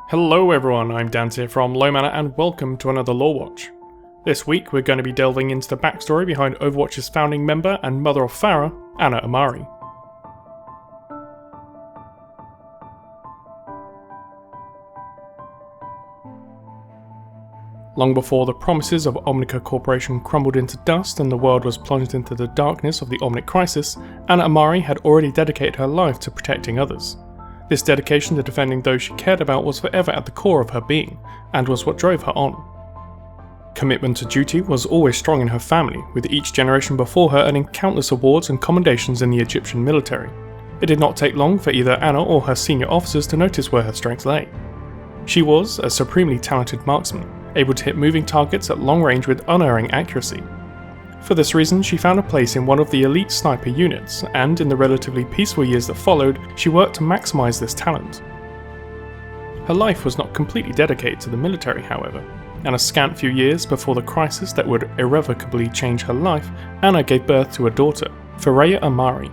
Hello everyone, I'm Dante from Low Manor and welcome to another Lorewatch. This week we're going to be delving into the backstory behind Overwatch's founding member and mother of Pharah, Amari. Long before the promises of Omnic Corporation crumbled into dust and the world was plunged into the darkness of the Omnic Crisis, Amari had already dedicated her life to protecting others. This dedication to defending those she cared about was forever at the core of her being, and was what drove her on. Commitment to duty was always strong in her family, with each generation before her earning countless awards and commendations in the Egyptian military. It did not take long for either Anna or her senior officers to notice where her strengths lay. She was a supremely talented marksman, able to hit moving targets at long range with unerring accuracy. For this reason, she found a place in one of the elite sniper units, and in the relatively peaceful years that followed, she worked to maximise this talent. Her life was not completely dedicated to the military, however, and a scant few years before the crisis that would irrevocably change her life, Anna gave birth to a daughter, Fareeha Amari.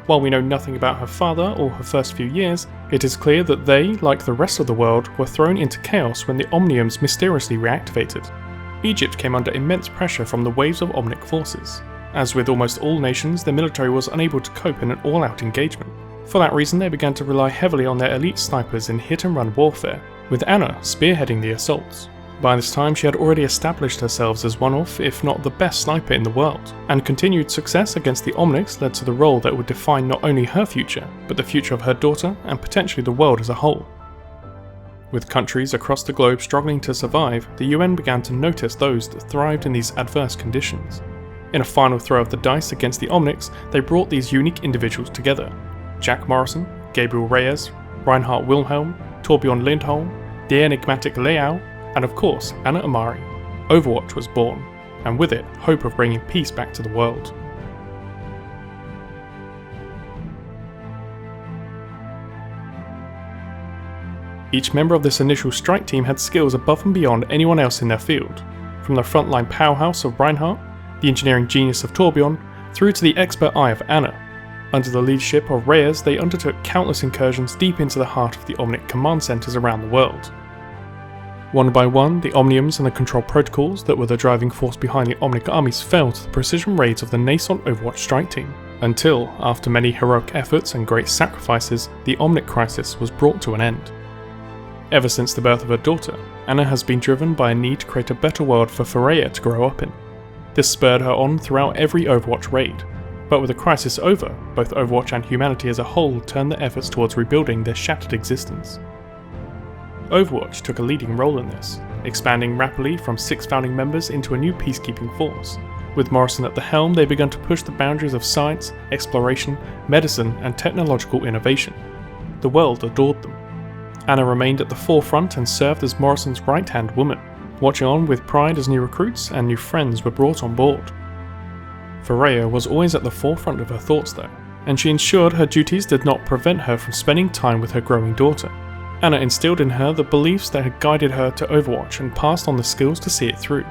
While we know nothing about her father or her first few years, it is clear that they, like the rest of the world, were thrown into chaos when the Omniums mysteriously reactivated. Egypt came under immense pressure from the waves of Omnic forces. As with almost all nations, the military was unable to cope in an all-out engagement. For that reason, they began to rely heavily on their elite snipers in hit-and-run warfare, with Anna spearheading the assaults. By this time, she had already established herself as one of, if not the best sniper in the world, and continued success against the Omnics led to the role that would define not only her future, but the future of her daughter and potentially the world as a whole. With countries across the globe struggling to survive, the UN began to notice those that thrived in these adverse conditions. In a final throw of the dice against the Omnics, they brought these unique individuals together: Jack Morrison, Gabriel Reyes, Reinhard Wilhelm, Torbjorn Lindholm, the enigmatic Leao, and of course Anna Amari. Overwatch was born, and with it, hope of bringing peace back to the world. Each member of this initial strike team had skills above and beyond anyone else in their field, from the frontline powerhouse of Reinhardt, the engineering genius of Torbjorn, through to the expert eye of Anna. Under the leadership of Reyes, they undertook countless incursions deep into the heart of the Omnic command centres around the world. One by one, the Omniums and the control protocols that were the driving force behind the Omnic armies fell to the precision raids of the nascent Overwatch strike team, until, after many heroic efforts and great sacrifices, the Omnic Crisis was brought to an end. Ever since the birth of her daughter, Anna has been driven by a need to create a better world for Fareeha to grow up in. This spurred her on throughout every Overwatch raid, but with the crisis over, both Overwatch and humanity as a whole turned their efforts towards rebuilding their shattered existence. Overwatch took a leading role in this, expanding rapidly from 6 founding members into a new peacekeeping force. With Morrision at the helm, they began to push the boundaries of science, exploration, medicine, and technological innovation. The world adored them. Anna remained at the forefront and served as Morrison's right-hand woman, watching on with pride as new recruits and new friends were brought on board. Fareeha was always at the forefront of her thoughts though, and she ensured her duties did not prevent her from spending time with her growing daughter. Anna instilled in her the beliefs that had guided her to Overwatch and passed on the skills to see it through.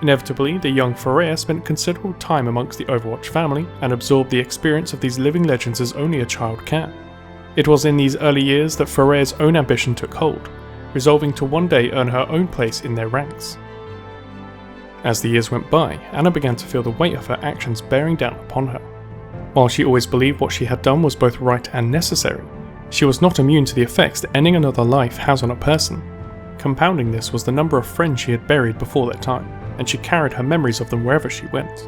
Inevitably, the young Fareeha spent considerable time amongst the Overwatch family and absorbed the experience of these living legends as only a child can. It was in these early years that Fareeha's own ambition took hold, resolving to one day earn her own place in their ranks. As the years went by, Anna began to feel the weight of her actions bearing down upon her. While she always believed what she had done was both right and necessary, she was not immune to the effects that ending another life has on a person. Compounding this was the number of friends she had buried before their time, and she carried her memories of them wherever she went.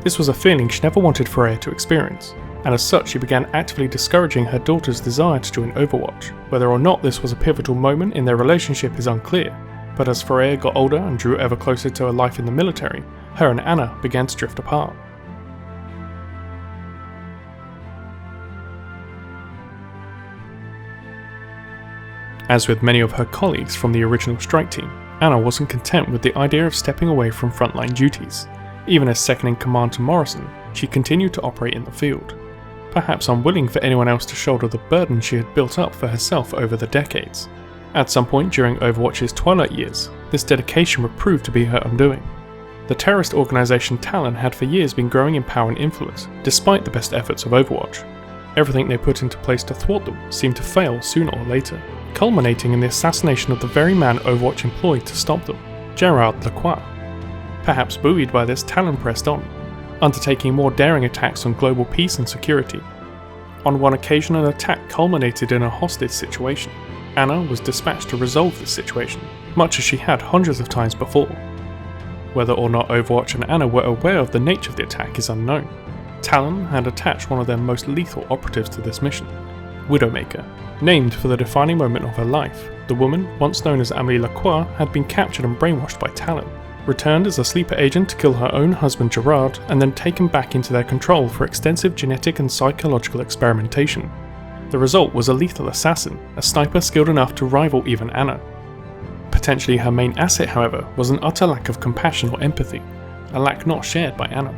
This was a feeling she never wanted Fareeha to experience, and as such she began actively discouraging her daughter's desire to join Overwatch. Whether or not this was a pivotal moment in their relationship is unclear, but as Fareeha got older and drew ever closer to a life in the military, her and Anna began to drift apart. As with many of her colleagues from the original strike team, Anna wasn't content with the idea of stepping away from frontline duties. Even as second in command to Morrision, she continued to operate in the field, perhaps unwilling for anyone else to shoulder the burden she had built up for herself over the decades. At some point during Overwatch's twilight years, this dedication would prove to be her undoing. The terrorist organisation Talon had for years been growing in power and influence, despite the best efforts of Overwatch. Everything they put into place to thwart them seemed to fail sooner or later, culminating in the assassination of the very man Overwatch employed to stop them, Gerard Lacroix. Perhaps buoyed by this, Talon pressed on, undertaking more daring attacks on global peace and security. On one occasion, an attack culminated in a hostage situation. Ana was dispatched to resolve this situation, much as she had hundreds of times before. Whether or not Overwatch and Ana were aware of the nature of the attack is unknown. Talon had attached one of their most lethal operatives to this mission, Widowmaker. Named for the defining moment of her life, the woman, once known as Amari Lacroix, had been captured and brainwashed by Talon, returned as a sleeper agent to kill her own husband Gerard, and then taken back into their control for extensive genetic and psychological experimentation. The result was a lethal assassin, a sniper skilled enough to rival even Ana. Potentially her main asset, however, was an utter lack of compassion or empathy, a lack not shared by Ana.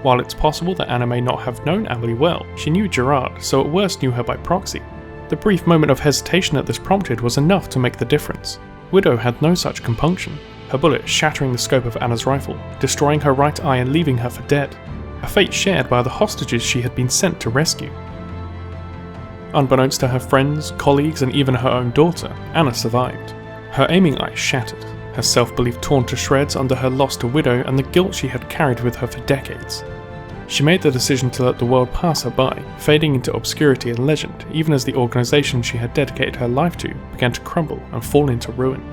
While it's possible that Ana may not have known Amari well, she knew Gerard, so at worst knew her by proxy. The brief moment of hesitation that this prompted was enough to make the difference. Widow had no such compunction, her bullet shattering the scope of Ana's rifle, destroying her right eye and leaving her for dead, a fate shared by the hostages she had been sent to rescue. Unbeknownst to her friends, colleagues, and even her own daughter, Ana survived. Her aiming eye shattered, her self-belief torn to shreds under her loss to Widow and the guilt she had carried with her for decades. She made the decision to let the world pass her by, fading into obscurity and legend, even as the organisation she had dedicated her life to began to crumble and fall into ruin.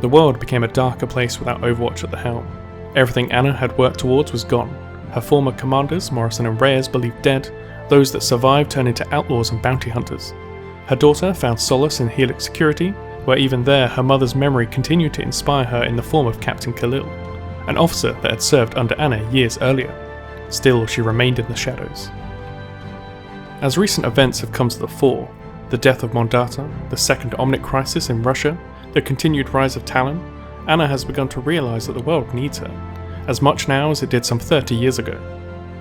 The world became a darker place without Overwatch at the helm. Everything Ana had worked towards was gone. Her former commanders, Morrision and Reyes, believed dead. Those that survived turned into outlaws and bounty hunters. Her daughter found solace in Helix Security, where even there her mother's memory continued to inspire her in the form of Captain Khalil, an officer that had served under Ana years earlier. Still, she remained in the shadows. As recent events have come to the fore, the death of Mondata, the second Omnic Crisis in Russia, the continued rise of Talon, Ana has begun to realise that the world needs her, as much now as it did some 30 years ago.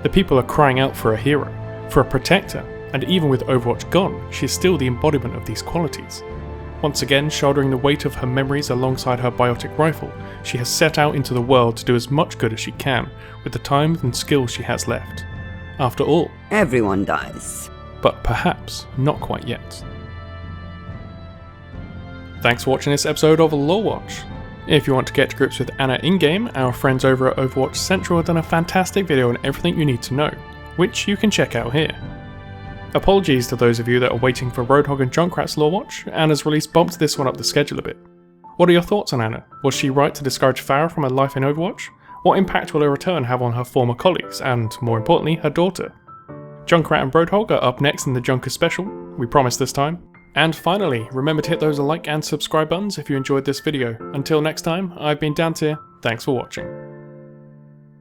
The people are crying out for a hero, for a protector, and even with Overwatch gone, she is still the embodiment of these qualities. Once again, shouldering the weight of her memories alongside her biotic rifle, she has set out into the world to do as much good as she can with the time and skills she has left. After all, everyone dies. But perhaps not quite yet. Thanks for watching this episode of Lorewatch. If you want to get to grips with Ana in-game, our friends over at Overwatch Central have done a fantastic video on everything you need to know, which you can check out here. Apologies to those of you that are waiting for Roadhog and Junkrat's Lorewatch. Ana's release bumped this one up the schedule a bit. What are your thoughts on Ana? Was she right to discourage Pharah from her life in Overwatch? What impact will her return have on her former colleagues, and more importantly, her daughter? Junkrat and Roadhog are up next in the Junker special, we promise this time. And finally, remember to hit those like and subscribe buttons if you enjoyed this video. Until next time, I've been Dante, thanks for watching.